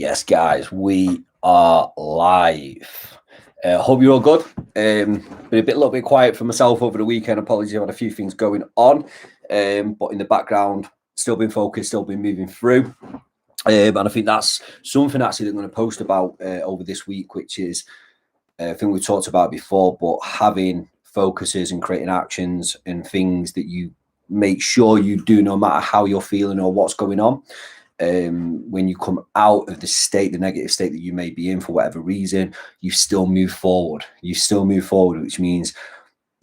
Yes, guys, we are live. Hope you're all good. Been a little bit quiet for myself over the weekend. Apologies, I had a few things going on, but in the background, still been focused, still been moving through. And I think that's something actually that I'm going to post about over this week, which is I think we talked about before, but having focuses and creating actions and things that you make sure you do, no matter how you're feeling or what's going on. When you come out of the negative state that you may be in for whatever reason, you still move forward. Which means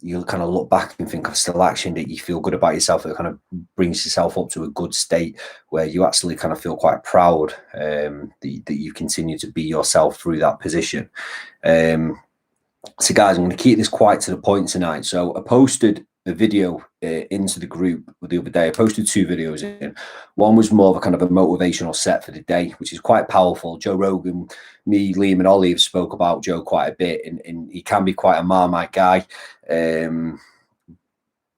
you'll kind of look back and think of still action that you feel good about yourself. It kind of brings yourself up to a good state where you actually kind of feel quite proud that you continue to be yourself through that position. So guys, I'm going to keep this quite to the point tonight. So I posted a video into the group the other day. I posted 2 videos in. One was more of a kind of a motivational set for the day, which is quite powerful. Joe Rogan, me, Liam and Ollie have spoke about Joe quite a bit, and he can be quite a Marmite guy.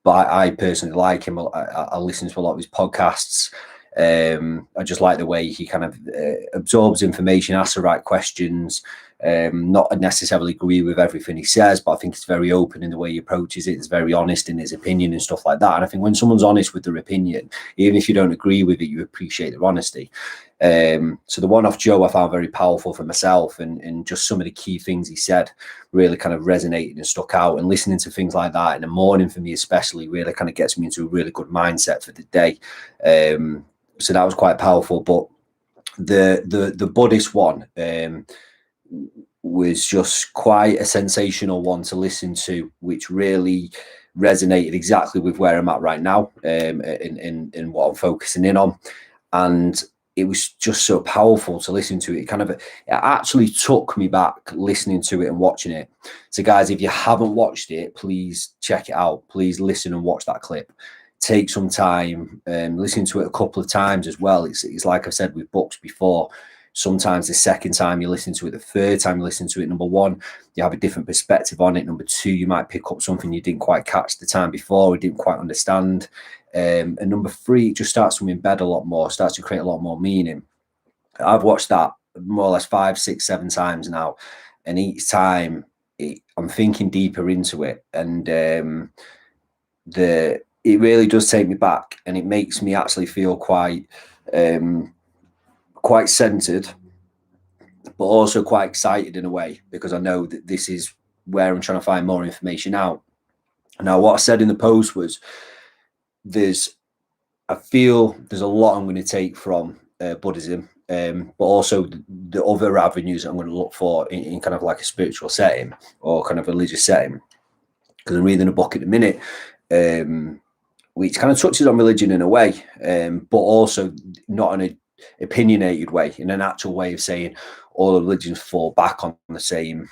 But I personally like him. I listen to a lot of his podcasts. I just like the way he kind of absorbs information, asks the right questions, not necessarily agree with everything he says, but I think it's very open in the way he approaches it. It's very honest in his opinion and stuff like that. And I think when someone's honest with their opinion, even if you don't agree with it, you appreciate their honesty. So the one off Joe I found very powerful for myself, and just some of the key things he said really kind of resonated and stuck out. And listening to things like that in the morning for me especially really kind of gets me into a really good mindset for the day. So that was quite powerful. But the Buddhist one was just quite a sensational one to listen to, which really resonated exactly with where I'm at right now, in what I'm focusing in on. And it was just so powerful to listen to. It actually took me back listening to it and watching it. So guys, if you haven't watched it, please check it out. Please listen and watch that clip. Take some time, listen to it a couple of times as well. It's like I said with books before. Sometimes the second time you listen to it, the third time you listen to it, number one, you have a different perspective on it. Number two, you might pick up something you didn't quite catch the time before, or didn't quite understand. And number three, it just starts to embed a lot more, starts to create a lot more meaning. I've watched that more or less 5, 6, 7 times now. And each time I'm thinking deeper into it. And it really does take me back, and it makes me actually feel quite centered, but also quite excited in a way, because I know that this is where I'm trying to find more information out. Now, what I said in the post was I feel there's a lot I'm going to take from Buddhism, but also the other avenues I'm going to look for in kind of like a spiritual setting or kind of religious setting, because I'm reading a book at the minute which kind of touches on religion in a way, but also not in an opinionated way, in an actual way of saying all religions fall back on the same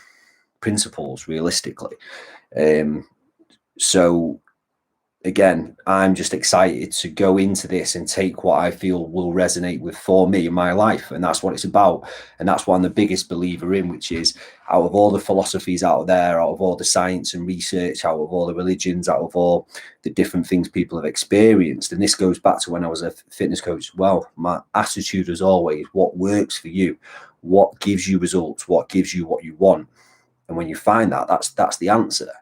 principles realistically. So again, I'm just excited to go into this and take what I feel will resonate with for me in my life. And that's what it's about. And that's what I'm the biggest believer in, which is out of all the philosophies out there, out of all the science and research, out of all the religions, out of all the different things people have experienced. And this goes back to when I was a fitness coach as well. My attitude was always, what works for you? What gives you results? What gives you what you want? And when you find that, that's the answer.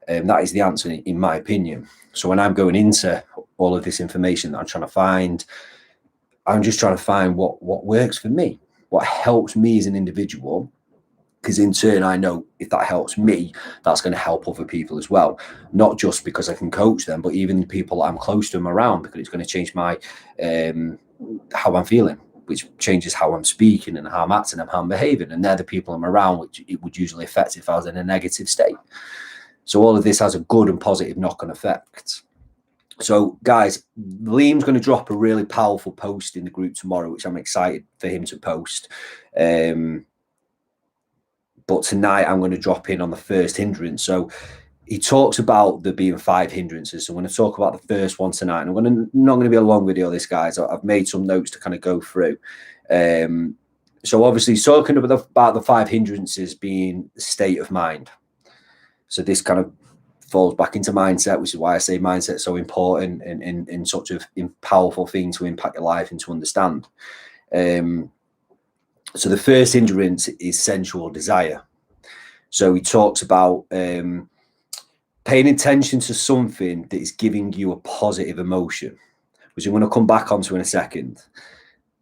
That is the answer, in my opinion. So when I'm going into all of this information that I'm trying to find, I'm just trying to find what works for me, what helps me as an individual, because in turn, I know if that helps me, that's going to help other people as well. Not just because I can coach them, but even the people I'm close to them around, because it's going to change my how I'm feeling, which changes how I'm speaking and how I'm acting and how I'm behaving. And they're the people I'm around, which it would usually affect if I was in a negative state. So all of this has a good and positive knock-on effect. So guys, Liam's going to drop a really powerful post in the group tomorrow, which I'm excited for him to post. But tonight I'm going to drop in on the first hindrance. So he talks about there being 5 hindrances. So I'm going to talk about the first one tonight. And not going to be a long video, this, guys. I've made some notes to kind of go through. So obviously talking about the 5 hindrances being the state of mind. So this kind of falls back into mindset, which is why I say mindset is so important and such a powerful thing to impact your life and to understand. So the first hindrance is sensual desire. So he talks about paying attention to something that is giving you a positive emotion, which I'm going to come back onto in a second,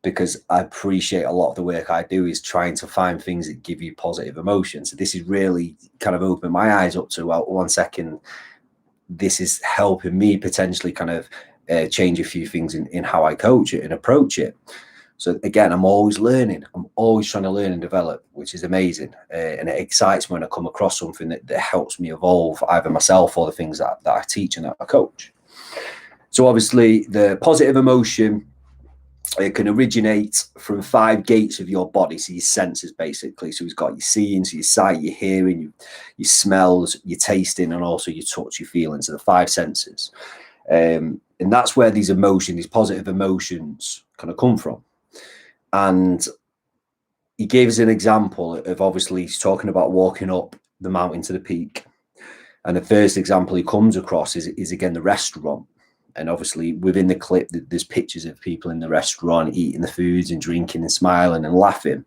because I appreciate a lot of the work I do is trying to find things that give you positive emotion. So this is really kind of opened my eyes up to, well, 1 second, this is helping me potentially kind of change a few things in how I coach it and approach it. So again, I'm always learning. I'm always trying to learn and develop, which is amazing. And it excites me when I come across something that helps me evolve either myself or the things that I teach and that I coach. So obviously the positive emotion, it can originate from 5 gates of your body, so your senses basically. So you've got your seeing, so your sight, your hearing, your smells, your tasting, and also your touch, your feeling. So the 5 senses. And that's where these emotions, these positive emotions kind of come from. And he gave us an example of, obviously, he's talking about walking up the mountain to the peak. And the first example he comes across is again, the restaurant. And obviously within the clip, there's pictures of people in the restaurant eating the foods and drinking and smiling and laughing.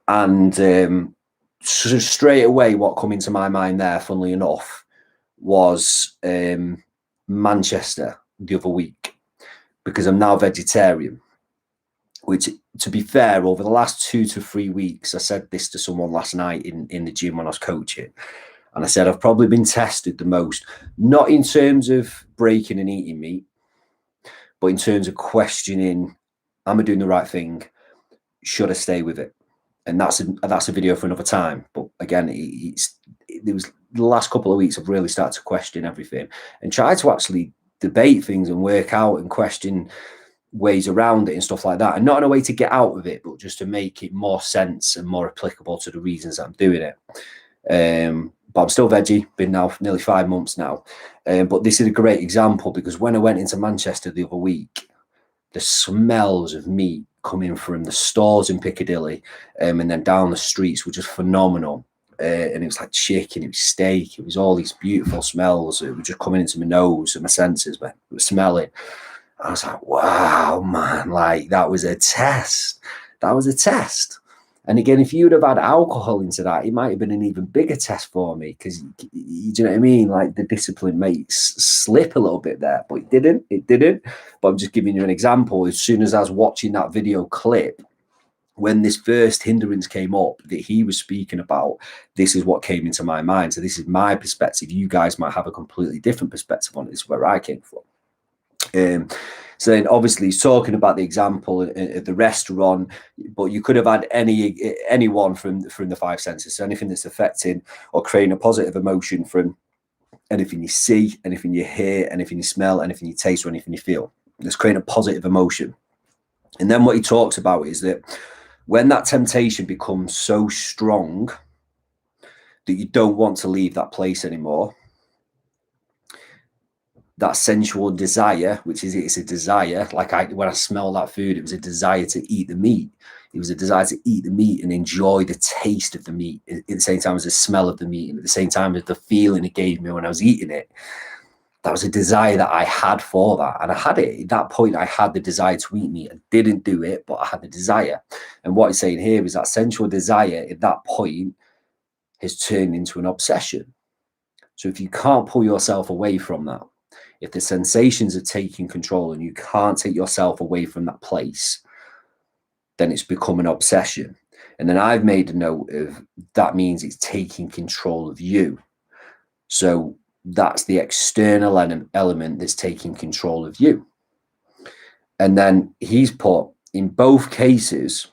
And so straight away, what come into my mind there, funnily enough, was Manchester the other week, because I'm now vegetarian, which, to be fair, over the last 2 to 3 weeks, I said this to someone last night in the gym when I was coaching. And I said, I've probably been tested the most, not in terms of breaking and eating meat, but in terms of questioning, am I doing the right thing? Should I stay with it? And that's a video for another time. But again, it was the last couple of weeks I've really started to question everything and try to actually debate things and work out and question ways around it and stuff like that. And not in a way to get out of it, but just to make it more sense and more applicable to the reasons that I'm doing it. But I'm still veggie, been now for nearly 5 months now. But this is a great example, because when I went into Manchester the other week, the smells of meat coming from the stores in Piccadilly and then down the streets were just phenomenal. And it was like chicken, it was steak, it was all these beautiful smells. It was just coming into my nose and my senses, but it was smelling. I was like, wow, man, like that was a test. That was a test. And again, if you would have had alcohol into that, it might have been an even bigger test for me, because you know what I mean? Like the discipline might slip a little bit there, but it didn't. But I'm just giving you an example. As soon as I was watching that video clip, when this first hindrance came up that he was speaking about, this is what came into my mind. So this is my perspective. You guys might have a completely different perspective on it. This is where I came from. So then obviously he's talking about the example of the restaurant, but you could have had anyone from the 5 senses. So anything that's affecting or creating a positive emotion from anything you see, anything you hear, anything you smell, anything you taste, or anything you feel. That's creating a positive emotion. And then what he talks about is that when that temptation becomes so strong that you don't want to leave that place anymore, that sensual desire, which is, it's a desire, like when I smell that food, it was a desire to eat the meat. It was a desire to eat the meat and enjoy the taste of the meat at the same time as the smell of the meat, and at the same time as the feeling it gave me when I was eating it. That was a desire that I had for that. And I had it. At that point, I had the desire to eat meat. I didn't do it, but I had the desire. And what he's saying here is that sensual desire at that point has turned into an obsession. So if you can't pull yourself away from that, if the sensations are taking control and you can't take yourself away from that place, then it's become an obsession. And then I've made a note of that means it's taking control of you. So that's the external element that's taking control of you. And then he's put, in both cases,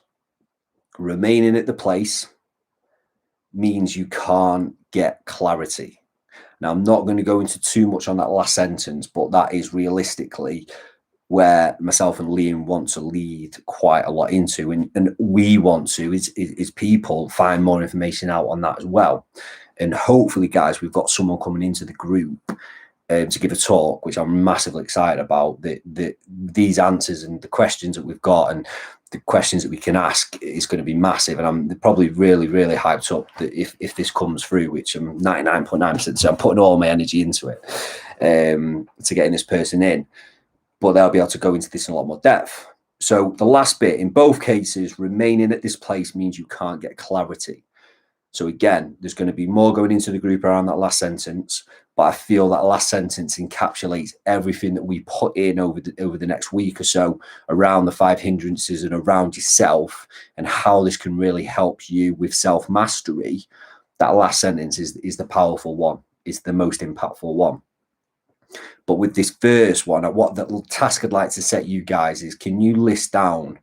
remaining at the place means you can't get clarity. Now, I'm not going to go into too much on that last sentence, but that is realistically where myself and Liam want to lead quite a lot into, and we want to, is people find more information out on that as well. And hopefully, guys, we've got someone coming into the group to give a talk, which I'm massively excited about. These answers and the questions that we've got and the questions that we can ask is going to be massive. And I'm probably really, really hyped up that if this comes through, which I'm 99.9%, so I'm putting all my energy into it to getting this person in. But they'll be able to go into this in a lot more depth. So the last bit, in both cases, remaining at this place means you can't get clarity. So again, there's going to be more going into the group around that last sentence, but I feel that last sentence encapsulates everything that we put in over the next week or so around the 5 hindrances and around yourself and how this can really help you with self-mastery. That last sentence is the powerful one. It's the most impactful one. But with this first one, what the task I'd like to set you guys is, can you list down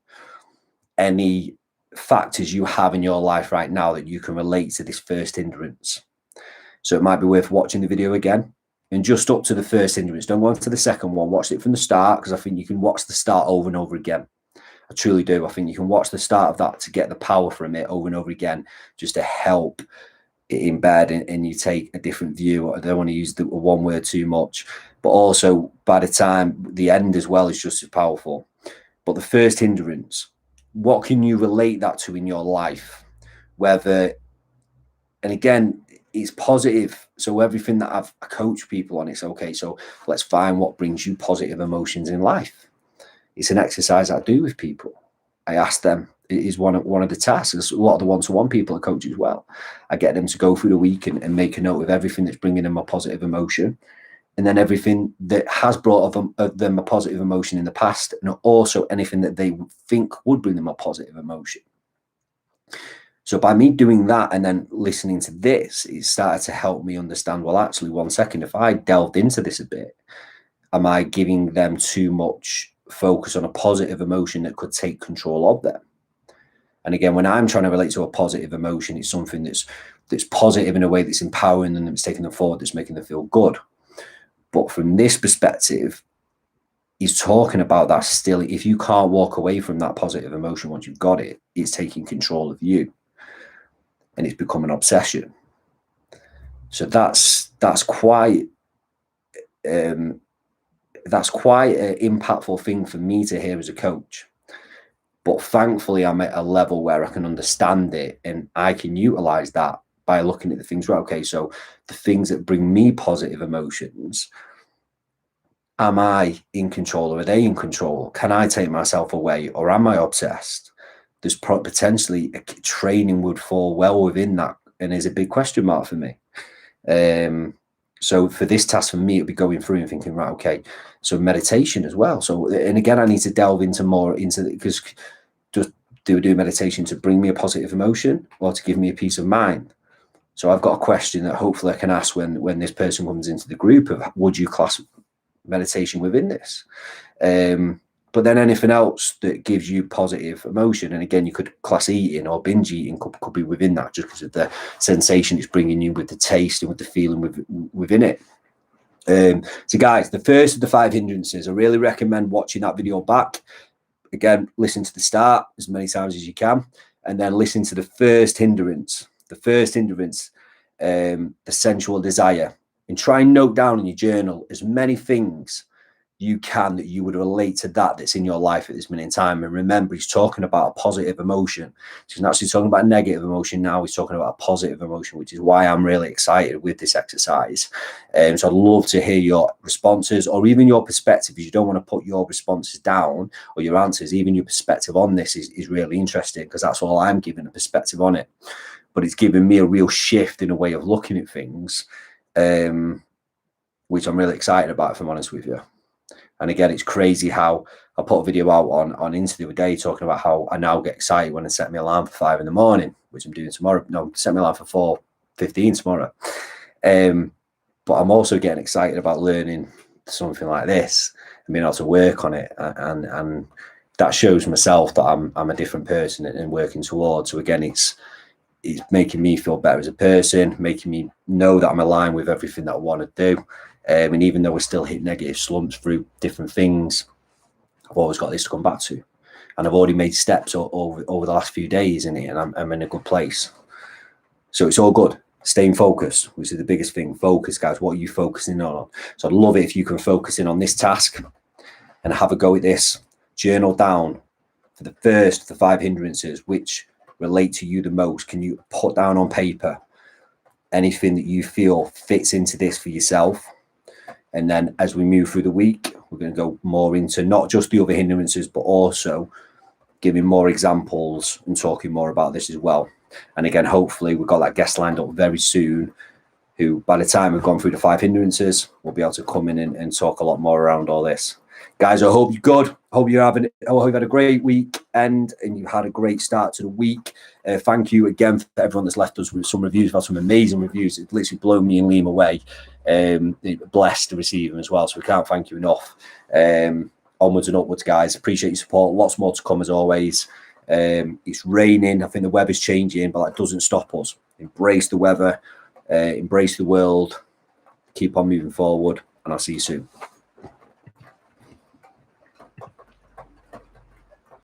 any factors you have in your life right now that you can relate to this first hindrance? So it might be worth watching the video again and just up to the first hindrance. Don't go on to the second one. Watch it from the start, because I think you can watch the start over and over again. I truly do. I think you can watch the start of that to get the power from it over and over again, just to help it embed and you take a different view. I don't want to use the one word too much, but also by the time the end as well is just as powerful. But the first hindrance, what can you relate that to in your life? Whether, and again, it's positive. So everything that I've coached people on, it's okay. So let's find what brings you positive emotions in life. It's an exercise I do with people. I ask them, it is one of the tasks. There's a lot of the one-to-one people I coach as well. I get them to go through the week and make a note of everything that's bringing them a positive emotion, and then everything that has brought them a positive emotion in the past, and also anything that they think would bring them a positive emotion. So by me doing that and then listening to this, it started to help me understand, well, actually, 1 second, if I delved into this a bit, am I giving them too much focus on a positive emotion that could take control of them? And again, when I'm trying to relate to a positive emotion, it's something that's positive in a way that's empowering them, that's taking them forward, that's making them feel good. But from this perspective, he's talking about that still. If you can't walk away from that positive emotion once you've got it, it's taking control of you, and it's become an obsession. So that's quite an impactful thing for me to hear as a coach. But thankfully, I'm at a level where I can understand it and I can utilize that by looking at the things, right? Okay, so the things that bring me positive emotions, am I in control or are they in control? Can I take myself away or am I obsessed? There's potentially training would fall well within that, and is a big question mark for me. So for this task, for me, it'd be going through and thinking, right, okay, so meditation as well. So, and again, I need to delve into more into it, because just do meditation to bring me a positive emotion or to give me a peace of mind. So I've got a question that hopefully I can ask when this person comes into the group of, would you class meditation within this? But then anything else that gives you positive emotion, and again, you could class eating or binge eating could be within that, just because of the sensation it's bringing you with the taste and with the feeling within it. So guys, the first of the 5 hindrances, I really recommend watching that video back. Again, listen to the start as many times as you can, and then listen to the first hindrance. The first hindrance, the sensual desire, and try and note down in your journal as many things you can that you would relate to that's in your life at this minute in time. And remember, he's talking about a positive emotion. He's not actually talking about a negative emotion now. He's talking about a positive emotion, which is why I'm really excited with this exercise. So I'd love to hear your responses, or even your perspective. If you don't want to put your responses down or your answers, even your perspective on this is really interesting, because that's all I'm giving, a perspective on it. But it's given me a real shift in a way of looking at things, which I'm really excited about, if I'm honest with you. And again, it's crazy how I put a video out on Insta the other day talking about how I now get excited when I set my alarm for 5 a.m, which I'm doing tomorrow. No, set my alarm for 4:15 tomorrow. But I'm also getting excited about learning something like this and being able to work on it. And that shows myself that I'm a different person and working towards. So again, it's making me feel better as a person, making me know that I'm aligned with everything that I want to do. And even though we still hit negative slumps through different things, I've always got this to come back to. And I've already made steps over the last few days in it, and I'm in a good place. So it's all good. Staying focused, which is the biggest thing. Focus, guys. What are you focusing on? So I'd love it if you can focus in on this task and have a go at this. Journal down for the 5 hindrances, which relate to you the most. Can you put down on paper anything that you feel fits into this for yourself? And then as we move through the week, We're going to go more into not just the other hindrances, but also giving more examples and talking more about this as well. And again, hopefully we've got that guest lined up very soon, who by the time we've gone through the 5 hindrances, will be able to come in and talk a lot more around all this. Guys, I hope you're good. I hope you've had a great week and you've had a great start to the week. Thank you again for everyone that's left us with some reviews. We've had some amazing reviews. It's literally blown me and Liam away. Blessed to receive them as well. So we can't thank you enough. Onwards and upwards, guys. Appreciate your support. Lots more to come as always. It's raining. I think the weather's changing, but that doesn't stop us. Embrace the weather. Embrace the world. Keep on moving forward. And I'll see you soon.